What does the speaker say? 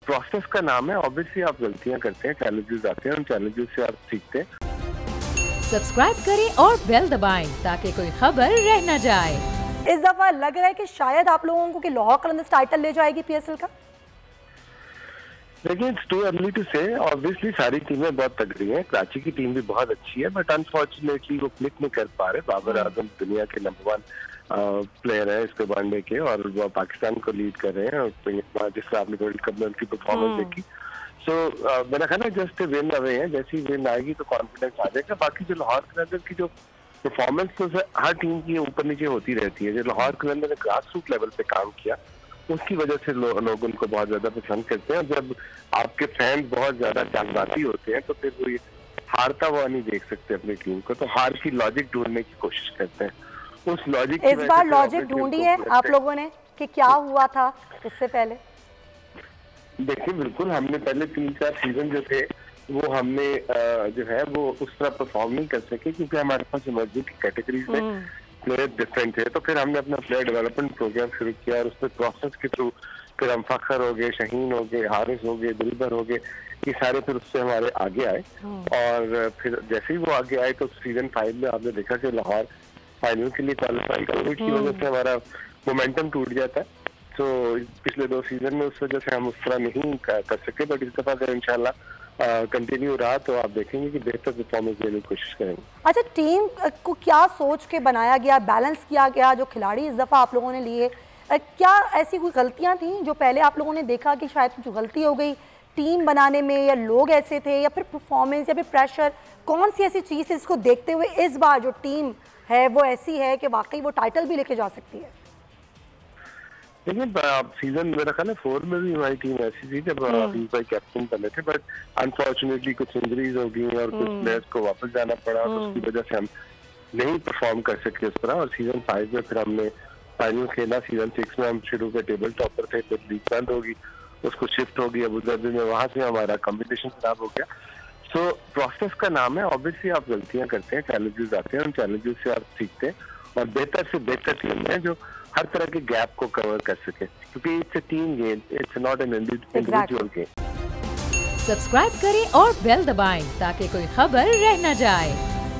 Process का नाम है। ऑब्वियसली आप गलतियां करते हैं, चैलेंजेस आते हैं, उन चैलेंजेस से आप सीखते हैं। सब्सक्राइब करें और बेल दबाएं ताकि कोई खबर रह न जाए। इस दफा लग रहा है कि शायद आप लोगों को कि लाहौर कलंदर्स टाइटल ले जाएगी पीएसएल का। लेकिन इट्स टू अर्ली टू से। ऑब्वियसली सारी टीमें बहुत तगड़ी हैं, कराची की टीम भी बहुत अच्छी है, बट अनफॉर्चुनेटली वो क्लिक नहीं कर पा रहे। बाबर आजम दुनिया के नंबर 1 प्लेयर है इसके वनडे के, और वो पाकिस्तान को लीड कर रहे हैं, जिससे आपने वर्ल्ड कप में उनकी परफॉर्मेंस देखी। सो मेरा ख्याल है जस्ट विन अवे है, जैसी विन आएगी तो कॉन्फिडेंस आ जाएगा। बाकी जो लाहौर कलंदर्स की जो परफॉर्मेंस तो हर टीम की ऊपर नीचे होती रहती है। जो लाहौर कलंदर ने ग्रास रूट लेवल पे काम किया, उसकी वजह से लोग उनको बहुत ज्यादा पसंद करते हैं। और जब आपके फैंस बहुत ज्यादा जज्बाती होते हैं तो फिर वो ये हारता हुआ नहीं देख सकते अपनी टीम को, तो हार की लॉजिक ढूंढने की कोशिश करते हैं। उस लॉजिक इस बार लॉजिक ढूंढी है आप लोगों ने कि क्या हुआ था इससे पहले? देखिए बिल्कुल, हमने पहले 3-4 सीजन जो थे वो हमने जो है वो उस तरह परफॉर्म नहीं कर सके, क्योंकि हमारे पास इमर्जिंग की कैटेगरीज में प्लेयर डिफरेंट थे। तो फिर हमने अपना प्लेयर डेवलपमेंट प्रोग्राम शुरू किया, और उसमें प्रोसेस के थ्रू फिर हम फखर हो गए, शहीन हो गए, हारिस हो गए, दिलबर हो गए, ये सारे फिर उससे हमारे आगे आए। और फिर जैसे ही वो आगे आए तो सीजन 5 में आपने देखा कि लाहौर फाइनल के लिए क्वालिफाई कर गई, की वजह से हमारा मोमेंटम टूट जाता है। तो पिछले 2 सीजन में उस वजह से हम उस तरह नहीं कर सके, बट इस दफा अगर इंशाल्लाह कंटिन्यू रहा तो आप देखेंगे कि बेहतर परफॉर्मेंस देने की कोशिश करेंगे। अच्छा, टीम को क्या सोच के बनाया गया, बैलेंस किया गया जो खिलाड़ी इस दफा आप लोगों ने लिए? क्या ऐसी कोई गलतियां थी जो पहले आप लोगों ने देखा कि शायद कुछ गलती हो गई टीम बनाने में, या लोग ऐसे थे, या फिर परफॉर्मेंस, या फिर प्रेशर? कौन सी ऐसी चीज़ है इसको देखते हुए इस बार जो टीम है वो ऐसी है कि वाकई वो टाइटल भी लेके जा सकती है? देखिए सीजन मेरा ख्याल है 4 में भी हमारी टीम ऐसी थी जब अभी भाई कैप्टन बने थे, बट अनफॉर्चुनेटली कुछ इंजरीज हो गई और कुछ प्लेयर्स को वापस जाना पड़ा, तो उसकी वजह से हम नहीं परफॉर्म कर सके उस तरह। और सीजन 5 में फिर हमने फाइनल खेला। सीजन 6 में हम शुरू में टेबल टॉपर थे, फिर लीग बंद होगी, उसको शिफ्ट होगी अबू धाबी में, वहां से हमारा कॉम्बिनेशन खराब हो गया। सो प्रोसेस का नाम है। ऑब्वियसली आप गलतियां करते हैं, चैलेंजेस आते हैं, उन चैलेंजेस से आप सीखते हैं, और बेहतर से बेहतर टीम है जो हर तरह के गैप को कवर कर सके, क्योंकि it's a team game, it's not an individual game. Subscribe करें और बेल दबाएं ताकि कोई खबर रह न जाए।